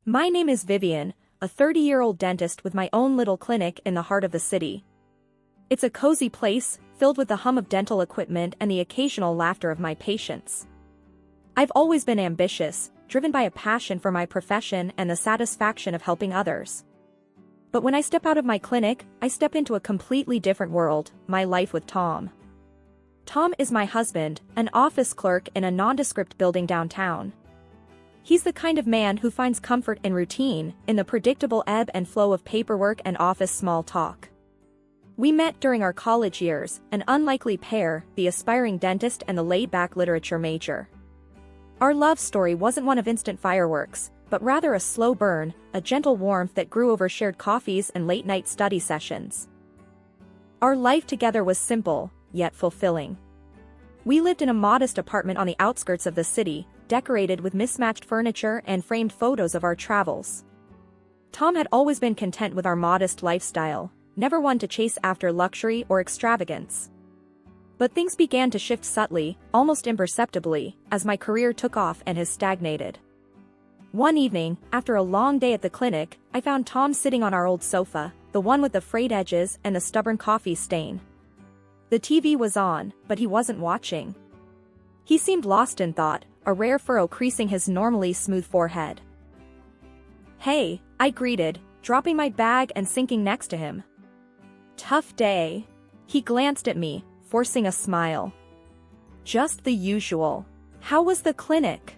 My name is Vivian, a 30-year-old dentist with my own little clinic in the heart of the city. It's a cozy place, filled with the hum of dental equipment and the occasional laughter of my patients. I've always been ambitious, driven by a passion for my profession and the satisfaction of helping others. But when I step out of my clinic, I step into a completely different world, my life with Tom. Tom is my husband, an office clerk in a nondescript building downtown. He's the kind of man who finds comfort in routine, in the predictable ebb and flow of paperwork and office small talk. We met during our college years, an unlikely pair, the aspiring dentist and the laid-back literature major. Our love story wasn't one of instant fireworks, but rather a slow burn, a gentle warmth that grew over shared coffees and late-night study sessions. Our life together was simple, yet fulfilling. We lived in a modest apartment on the outskirts of the city, decorated with mismatched furniture and framed photos of our travels. Tom had always been content with our modest lifestyle, never one to chase after luxury or extravagance. But things began to shift subtly, almost imperceptibly, as my career took off and his stagnated. One evening, after a long day at the clinic, I found Tom sitting on our old sofa, the one with the frayed edges and the stubborn coffee stain. The TV was on, but he wasn't watching. He seemed lost in thought, a rare furrow creasing his normally smooth forehead. "Hey," I greeted, dropping my bag and sinking next to him. "Tough day." He glanced at me, forcing a smile. "Just the usual. How was the clinic?"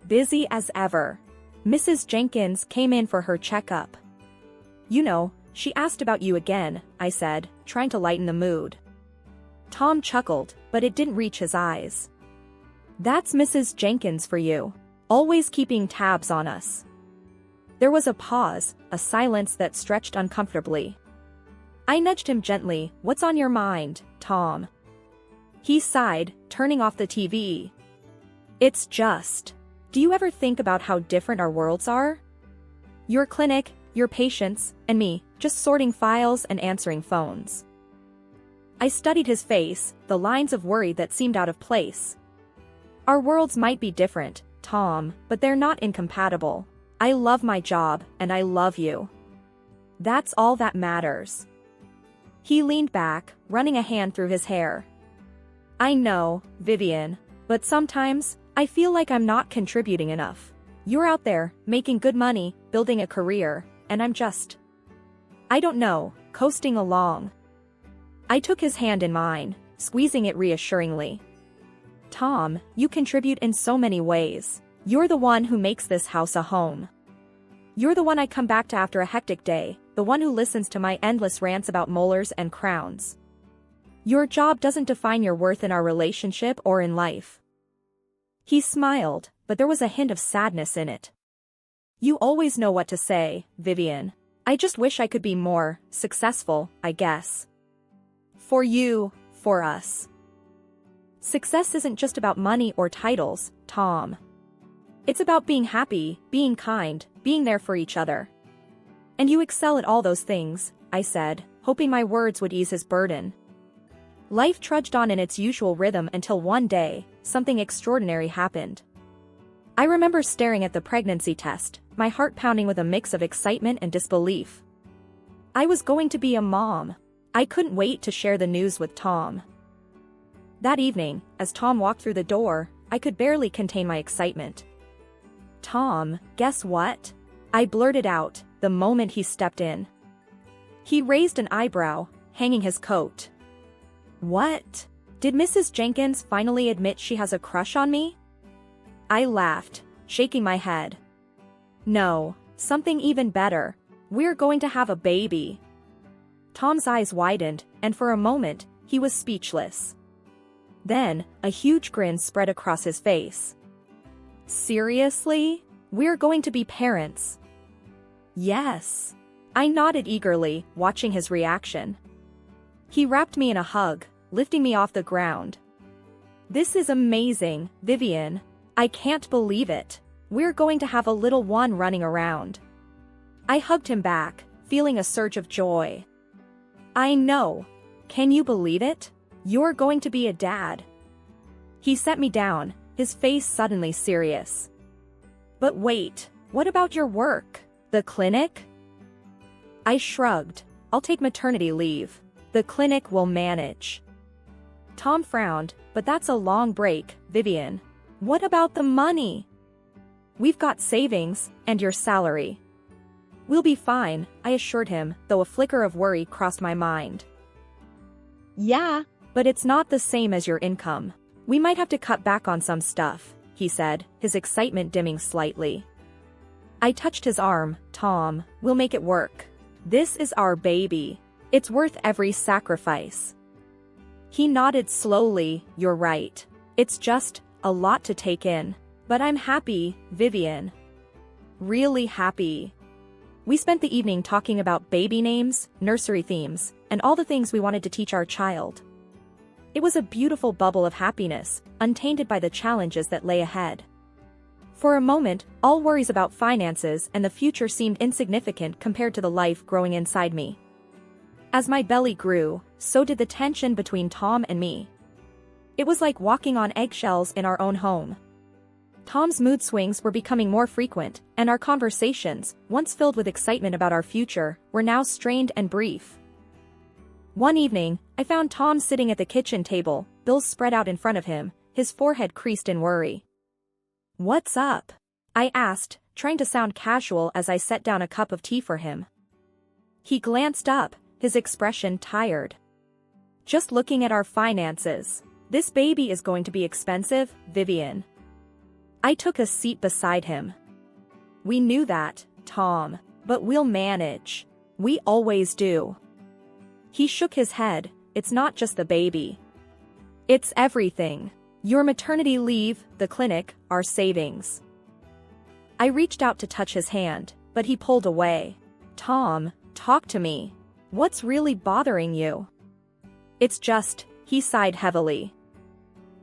"Busy as ever. Mrs. Jenkins came in for her checkup." "You know, she asked about you again," I said, trying to lighten the mood. Tom chuckled, but it didn't reach his eyes. "That's Mrs. Jenkins for you. Always keeping tabs on us." There was a pause, a silence that stretched uncomfortably. I nudged him gently. "What's on your mind, Tom?" He sighed, turning off the TV. "It's just, do you ever think about how different our worlds are? Your clinic, your patients, and me, just sorting files and answering phones." I studied his face, the lines of worry that seemed out of place. "Our worlds might be different, Tom, but they're not incompatible. I love my job, and I love you. That's all that matters." He leaned back, running a hand through his hair. "I know, Vivian, but sometimes, I feel like I'm not contributing enough. You're out there, making good money, building a career, and I'm just, I don't know, coasting along." I took his hand in mine, squeezing it reassuringly. "Tom, you contribute in so many ways. You're the one who makes this house a home. You're the one I come back to after a hectic day, the one who listens to my endless rants about molars and crowns. Your job doesn't define your worth in our relationship or in life." He smiled, but there was a hint of sadness in it. "You always know what to say, Vivian. I just wish I could be more successful, I guess. For you, for us. Success isn't just about money or titles, Tom. It's about being happy, being kind, being there for each other. And you excel at all those things," I said, hoping my words would ease his burden. Life trudged on in its usual rhythm until one day, something extraordinary happened. I remember staring at the pregnancy test, my heart pounding with a mix of excitement and disbelief. I was going to be a mom. I couldn't wait to share the news with Tom. That evening, as Tom walked through the door, I could barely contain my excitement. "Tom, guess what?" I blurted out, the moment he stepped in. He raised an eyebrow, hanging his coat. "What? Did Mrs. Jenkins finally admit she has a crush on me?" I laughed, shaking my head. "No, something even better. We're going to have a baby." Tom's eyes widened, and for a moment, he was speechless. Then, a huge grin spread across his face. "Seriously? We're going to be parents?" "Yes." I nodded eagerly, watching his reaction. He wrapped me in a hug, lifting me off the ground. "This is amazing, Vivian. I can't believe it. We're going to have a little one running around." I hugged him back, feeling a surge of joy. "I know. Can you believe it? You're going to be a dad." He set me down, his face suddenly serious. "But wait, What about your work? The clinic? I shrugged. I'll take maternity leave. The clinic will manage. Tom frowned, but that's a long break, Vivian. What about the money? We've got savings, and your salary. We'll be fine, I assured him, though a flicker of worry crossed my mind. Yeah, but it's not the same as your income. We might have to cut back on some stuff, he said, his excitement dimming slightly. I touched his arm. Tom, we'll make it work. This is our baby. It's worth every sacrifice. He nodded slowly. You're right. It's just a lot to take in. But I'm happy, Vivian. Really happy. We spent the evening talking about baby names, nursery themes, and all the things we wanted to teach our child. It was a beautiful bubble of happiness, untainted by the challenges that lay ahead. For a moment, all worries about finances and the future seemed insignificant compared to the life growing inside me. As my belly grew, so did the tension between Tom and me. It was like walking on eggshells in our own home. Tom's mood swings were becoming more frequent, and our conversations, once filled with excitement about our future, were now strained and brief. One evening, I found Tom sitting at the kitchen table, bills spread out in front of him, his forehead creased in worry. What's up? I asked, trying to sound casual as I set down a cup of tea for him. He glanced up, his expression tired. Just looking at our finances. This baby is going to be expensive, Vivian. I took a seat beside him. We knew that, Tom, but we'll manage. We always do. He shook his head. It's not just the baby. It's everything. Your maternity leave, the clinic, our savings. I reached out to touch his hand, but he pulled away. Tom, talk to me. What's really bothering you? It's just, he sighed heavily.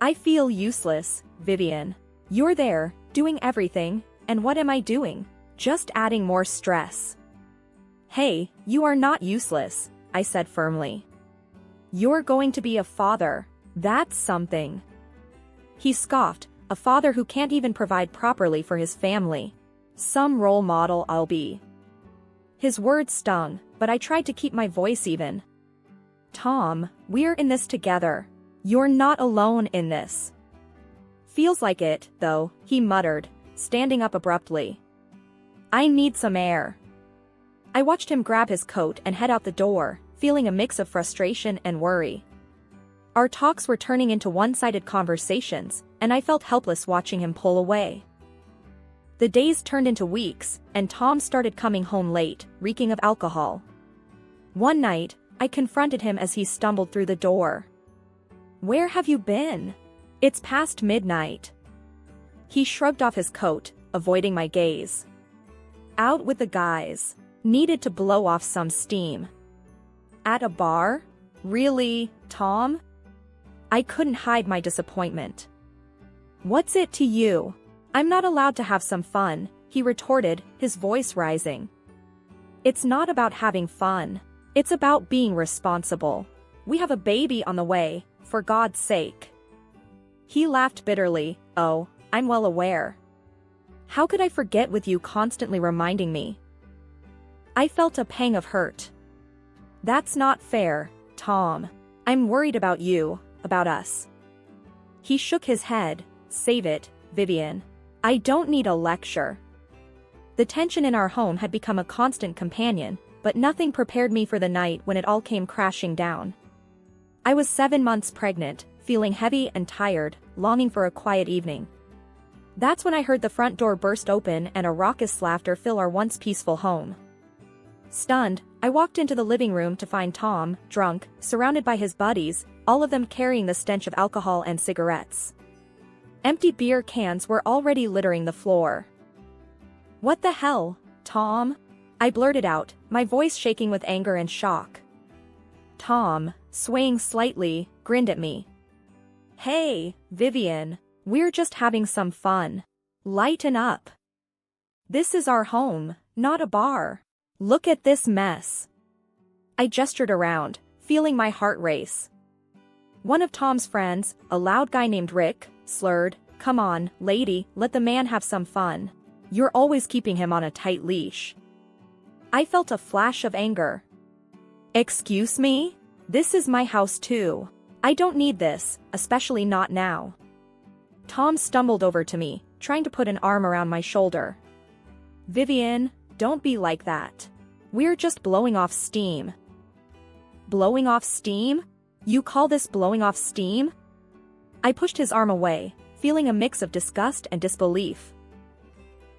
I feel useless, Vivian. You're there, doing everything, and what am I doing? Just adding more stress. Hey, you are not useless, I said firmly. You're going to be a father. That's something. He scoffed, a father who can't even provide properly for his family. Some role model I'll be. His words stung, but I tried to keep my voice even. Tom, we're in this together. You're not alone in this. Feels like it, though, he muttered, standing up abruptly. I need some air. I watched him grab his coat and head out the door, feeling a mix of frustration and worry. Our talks were turning into one-sided conversations, and I felt helpless watching him pull away. The days turned into weeks, and Tom started coming home late, reeking of alcohol. One night, I confronted him as he stumbled through the door. Where have you been? It's past midnight. He shrugged off his coat, avoiding my gaze. Out with the guys. Needed to blow off some steam. At a bar? Really, Tom? I couldn't hide my disappointment. What's it to you? I'm not allowed to have some fun, he retorted, his voice rising. It's not about having fun. It's about being responsible. We have a baby on the way, for God's sake. He laughed bitterly. Oh, I'm well aware. How could I forget with you constantly reminding me? I felt a pang of hurt. That's not fair, Tom. I'm worried about you, about us. He shook his head. Save it, Vivian. I don't need a lecture. The tension in our home had become a constant companion, but nothing prepared me for the night when it all came crashing down. I was 7 months pregnant, feeling heavy and tired, longing for a quiet evening. That's when I heard the front door burst open and a raucous laughter fill our once peaceful home. Stunned, I walked into the living room to find Tom, drunk, surrounded by his buddies, all of them carrying the stench of alcohol and cigarettes. Empty beer cans were already littering the floor. What the hell, Tom? I blurted out, my voice shaking with anger and shock. Tom, swaying slightly, grinned at me. Hey, Vivian, we're just having some fun. Lighten up. This is our home, not a bar. Look at this mess. I gestured around, feeling my heart race. One of Tom's friends, a loud guy named Rick, slurred, Come on, lady, let the man have some fun. You're always keeping him on a tight leash. I felt a flash of anger. Excuse me? This is my house too. I don't need this, especially not now. Tom stumbled over to me, trying to put an arm around my shoulder. Vivian, don't be like that. We're just blowing off steam. Blowing off steam? You call this blowing off steam? I pushed his arm away, feeling a mix of disgust and disbelief.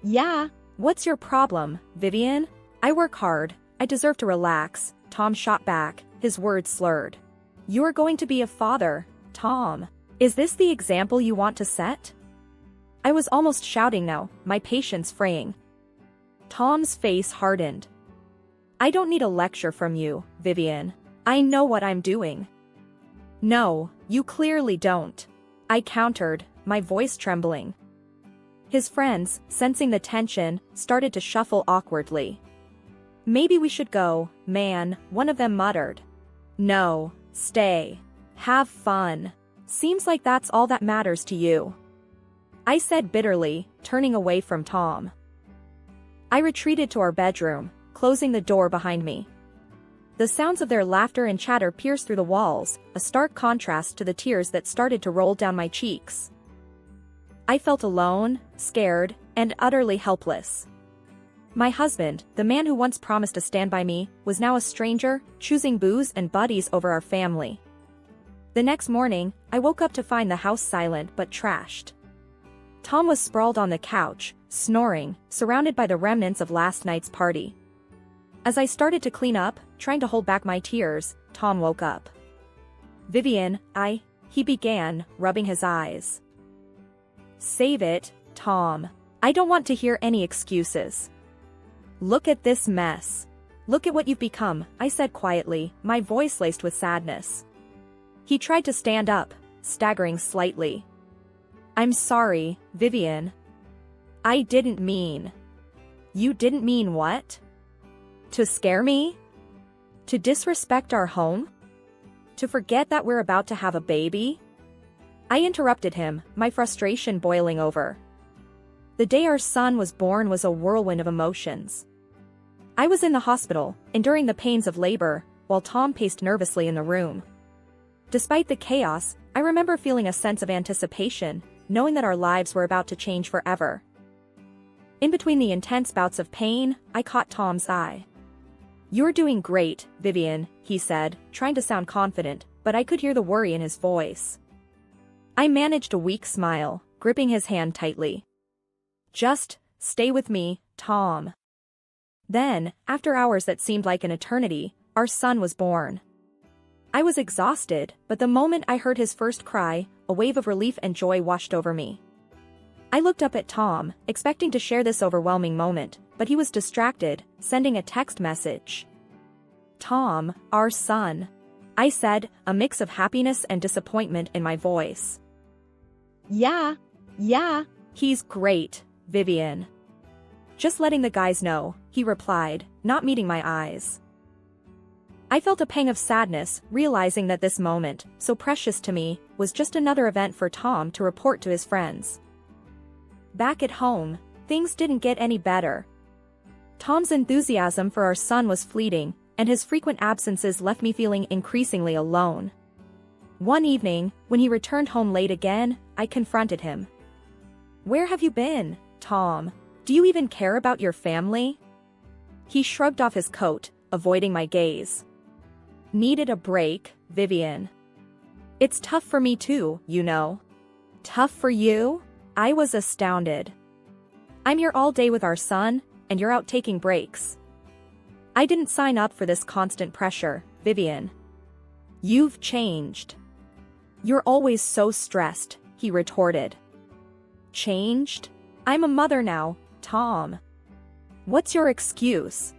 Yeah, what's your problem, Vivian? I work hard, I deserve to relax, Tom shot back, his words slurred. You're going to be a father, Tom. Is this the example you want to set? I was almost shouting now, my patience fraying. Tom's face hardened. I don't need a lecture from you, Vivian. I know what I'm doing. No, you clearly don't. I countered, my voice trembling. His friends, sensing the tension, started to shuffle awkwardly. Maybe we should go, man, one of them muttered. No, stay. Have fun. Seems like that's all that matters to you. I said bitterly, turning away from Tom. I retreated to our bedroom, closing the door behind me. The sounds of their laughter and chatter pierced through the walls, a stark contrast to the tears that started to roll down my cheeks. I felt alone, scared, and utterly helpless. My husband, the man who once promised to stand by me, was now a stranger, choosing booze and buddies over our family. The next morning, I woke up to find the house silent but trashed. Tom was sprawled on the couch, snoring, surrounded by the remnants of last night's party. As I started to clean up, trying to hold back my tears, Tom woke up. Vivian, he began, rubbing his eyes. Save it, Tom. I don't want to hear any excuses. Look at this mess. Look at what you've become, I said quietly, my voice laced with sadness. He tried to stand up, staggering slightly. I'm sorry, Vivian. I didn't mean. You didn't mean what? To scare me? To disrespect our home? To forget that we're about to have a baby? I interrupted him, my frustration boiling over. The day our son was born was a whirlwind of emotions. I was in the hospital, enduring the pains of labor, while Tom paced nervously in the room. Despite the chaos, I remember feeling a sense of anticipation, knowing that our lives were about to change forever. In between the intense bouts of pain, I caught Tom's eye. You're doing great, Vivian, he said, trying to sound confident, but I could hear the worry in his voice. I managed a weak smile, gripping his hand tightly. Just stay with me, Tom. Then, after hours that seemed like an eternity, our son was born. I was exhausted, but the moment I heard his first cry, a wave of relief and joy washed over me. I looked up at Tom, expecting to share this overwhelming moment, but he was distracted, sending a text message. Tom, our son. I said, a mix of happiness and disappointment in my voice. Yeah, he's great, Vivian. Just letting the guys know, he replied, not meeting my eyes. I felt a pang of sadness, realizing that this moment, so precious to me, was just another event for Tom to report to his friends. Back at home, things didn't get any better. Tom's enthusiasm for our son was fleeting, and his frequent absences left me feeling increasingly alone. One evening, when he returned home late again, I confronted him. Where have you been, Tom? Do you even care about your family? He shrugged off his coat, avoiding my gaze. Needed a break, Vivian. It's tough for me too, you know. Tough for you? I was astounded. I'm here all day with our son, and you're out taking breaks. I didn't sign up for this constant pressure, Vivian. You've changed. You're always so stressed, he retorted. Changed? I'm a mother now, Tom. What's your excuse?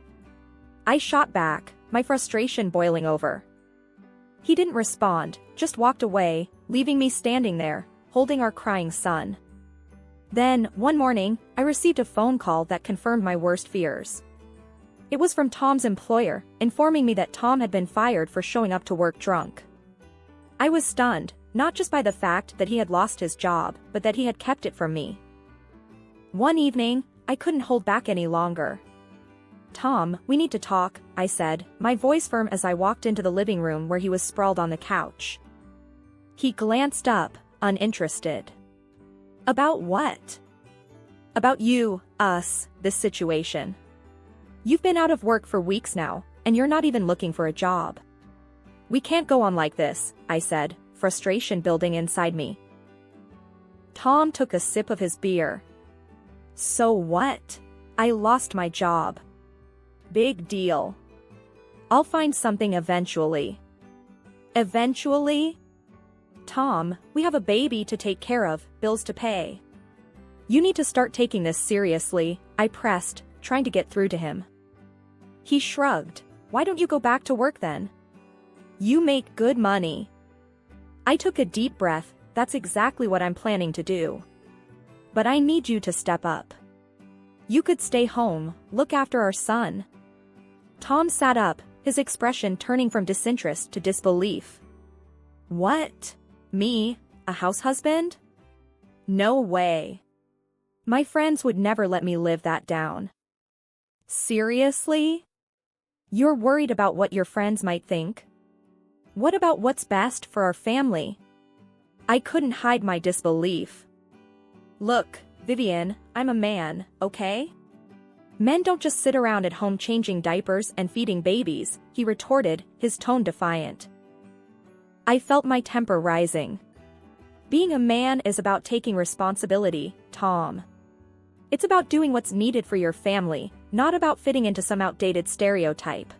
I shot back, my frustration boiling over. He didn't respond, just walked away, leaving me standing there, holding our crying son. Then, one morning, I received a phone call that confirmed my worst fears. It was from Tom's employer, informing me that Tom had been fired for showing up to work drunk. I was stunned, not just by the fact that he had lost his job, but that he had kept it from me. One evening, I couldn't hold back any longer. "Tom, we need to talk," I said, my voice firm as I walked into the living room where he was sprawled on the couch. He glanced up, uninterested. "About what?" "About you, us, this situation. You've been out of work for weeks now, and you're not even looking for a job." "We can't go on like this," I said, frustration building inside me. Tom took a sip of his beer. "So what? I lost my job. Big deal. I'll find something eventually." "Eventually?" "Tom, we have a baby to take care of, bills to pay. You need to start taking this seriously," I pressed, trying to get through to him. He shrugged. "Why don't you go back to work then? You make good money." I took a deep breath. "That's exactly what I'm planning to do. But I need you to step up. You could stay home, look after our son." Tom sat up, his expression turning from disinterest to disbelief. "What? Me, a house husband? No way. My friends would never let me live that down." "Seriously? You're worried about what your friends might think? What about what's best for our family?" I couldn't hide my disbelief. "Look, Vivian, I'm a man, okay? Men don't just sit around at home changing diapers and feeding babies," he retorted, his tone defiant. I felt my temper rising. "Being a man is about taking responsibility, Tom. It's about doing what's needed for your family, not about fitting into some outdated stereotype."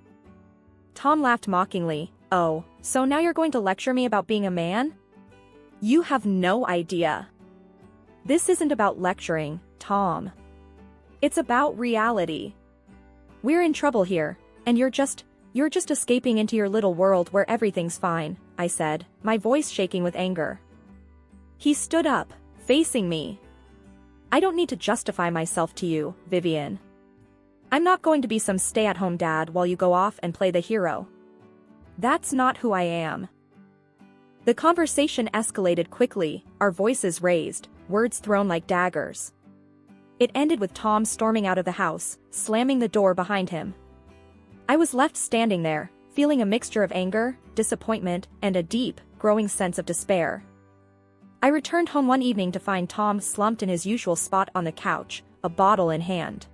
Tom laughed mockingly. "Oh, so now you're going to lecture me about being a man? You have no idea. This isn't about lecturing, Tom. It's about reality. We're in trouble here, and you're just escaping into your little world where everything's fine," I said, my voice shaking with anger. He stood up, facing me. "I don't need to justify myself to you, Vivian. I'm not going to be some stay-at-home dad while you go off and play the hero. That's not who I am." The conversation escalated quickly, our voices raised, words thrown like daggers. It ended with Tom storming out of the house, slamming the door behind him. I was left standing there, feeling a mixture of anger, disappointment, and a deep, growing sense of despair. I returned home one evening to find Tom slumped in his usual spot on the couch, a bottle in hand.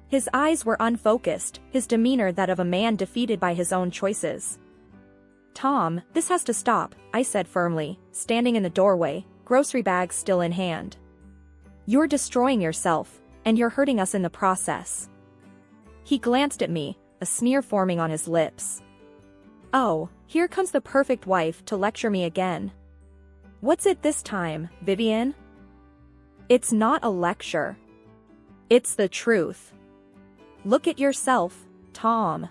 His eyes were unfocused, his demeanor that of a man defeated by his own choices. "Tom, this has to stop," I said firmly, standing in the doorway, grocery bags still in hand. "You're destroying yourself, and you're hurting us in the process." He glanced at me, a sneer forming on his lips. "Oh, here comes the perfect wife to lecture me again. What's it this time, Vivian?" "It's not a lecture. It's the truth. Look at yourself, Tom.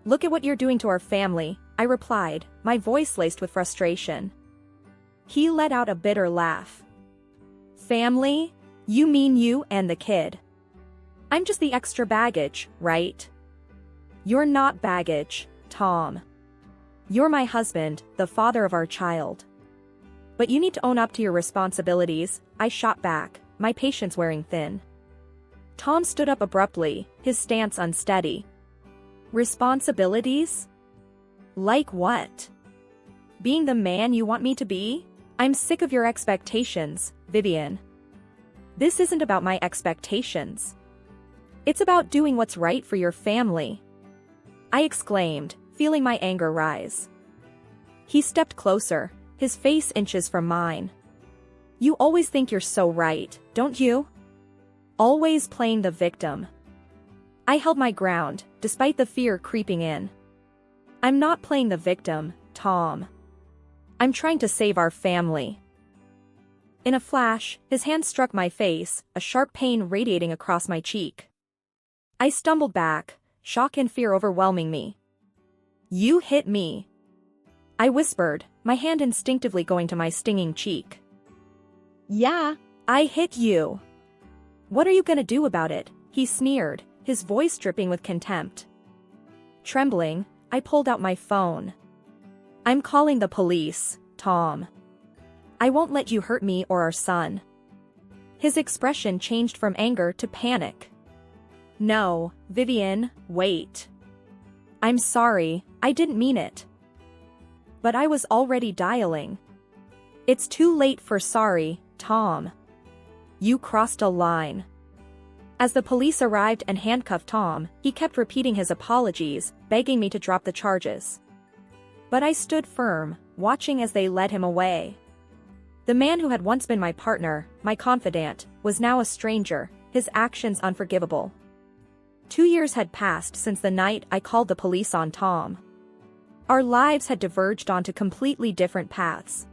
Look at what you're doing to our family," I replied, my voice laced with frustration. He let out a bitter laugh. "Family? You mean you and the kid? I'm just the extra baggage, right? You're not baggage, Tom. You're my husband, the father of our child. But you need to own up to your responsibilities," I shot back, my patience wearing thin. Tom stood up abruptly, his stance unsteady. "Responsibilities? Like what? Being the man you want me to be? I'm sick of your expectations, Vivian. This isn't about my expectations. It's about doing what's right for your family," I exclaimed, feeling my anger rise. He stepped closer, his face inches from mine. "You always think you're so right, don't you? Always playing the victim." I held my ground, despite the fear creeping in. "I'm not playing the victim, Tom. I'm trying to save our family." In a flash, his hand struck my face, a sharp pain radiating across my cheek. I stumbled back, shock and fear overwhelming me. "You hit me," I whispered, my hand instinctively going to my stinging cheek. "Yeah, I hit you. What are you gonna do about it?" he sneered, his voice dripping with contempt. Trembling, I pulled out my phone. "I'm calling the police, Tom. I won't let you hurt me or our son." His expression changed from anger to panic. "No, Vivian, wait. I'm sorry, I didn't mean it." But I was already dialing. "It's too late for sorry, Tom. You crossed a line." As the police arrived and handcuffed Tom, he kept repeating his apologies, begging me to drop the charges. But I stood firm, watching as they led him away. The man who had once been my partner, my confidant, was now a stranger, his actions unforgivable. 2 years had passed since the night I called the police on Tom. Our lives had diverged onto completely different paths.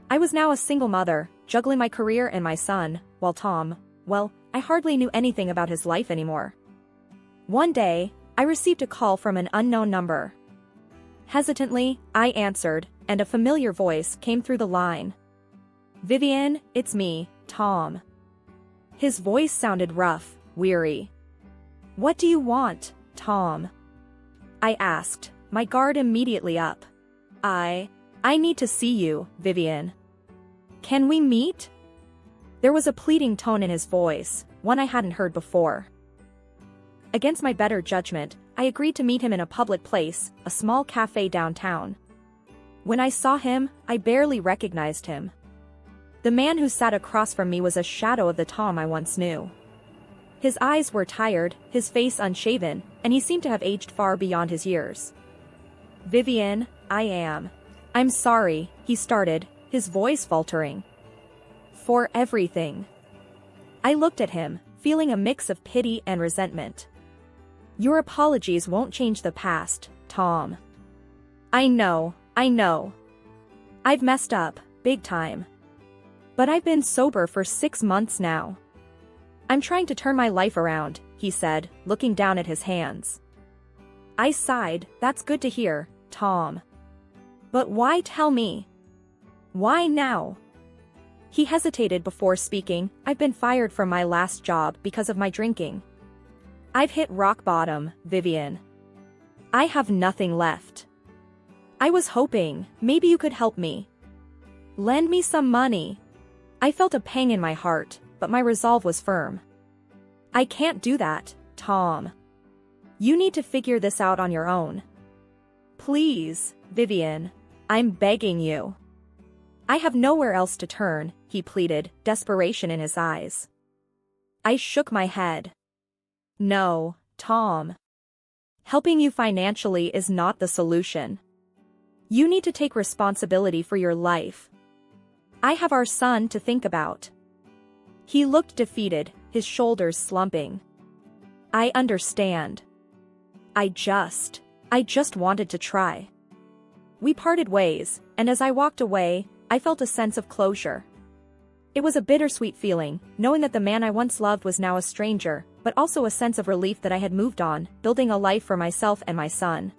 I was now a single mother, juggling my career and my son, while Tom, well, I hardly knew anything about his life anymore. One day, I received a call from an unknown number. Hesitantly, I answered, and a familiar voice came through the line. "Vivian, it's me, Tom." His voice sounded rough, weary. "What do you want, Tom?" I asked, my guard immediately up. I need to see you, Vivian. Can we meet?" There was a pleading tone in his voice, one I hadn't heard before. Against my better judgment, I agreed to meet him in a public place, a small cafe downtown. When I saw him, I barely recognized him. The man who sat across from me was a shadow of the Tom I once knew. His eyes were tired, his face unshaven, and he seemed to have aged far beyond his years. "Vivian, I'm sorry," he started, his voice faltering. "For everything." I looked at him, feeling a mix of pity and resentment. "Your apologies won't change the past, Tom. I know. I've messed up, big time. But I've been sober for 6 months now. I'm trying to turn my life around," he said, looking down at his hands. I sighed. "That's good to hear, Tom. But why tell me? Why now?" He hesitated before speaking. "I've been fired from my last job because of my drinking. I've hit rock bottom, Vivian. I have nothing left. I was hoping, maybe you could help me. Lend me some money." I felt a pang in my heart, but my resolve was firm. "I can't do that, Tom. You need to figure this out on your own. Please, Vivian, I'm begging you." "I have nowhere else to turn," he pleaded, desperation in his eyes. I shook my head. "No, Tom. Helping you financially is not the solution. You need to take responsibility for your life. I have our son to think about." He looked defeated, his shoulders slumping. "I understand. I just wanted to try." We parted ways, and as I walked away, I felt a sense of closure. It was a bittersweet feeling, knowing that the man I once loved was now a stranger, but also a sense of relief that I had moved on, building a life for myself and my son.